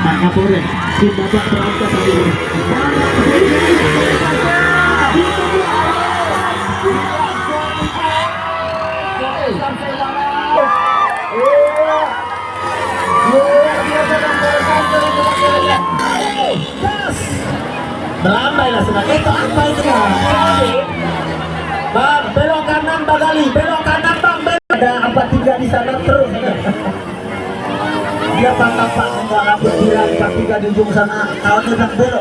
Pak Kapolres di babak perangkat kali ini. Melambai sudah itu apa itu bang, belok kanan Bagali, belok kanan bang, belok. Ada apa tiga di sana terus dia bang tampak enggak rambut bilang tiga di ujung sana, kawan udah belok.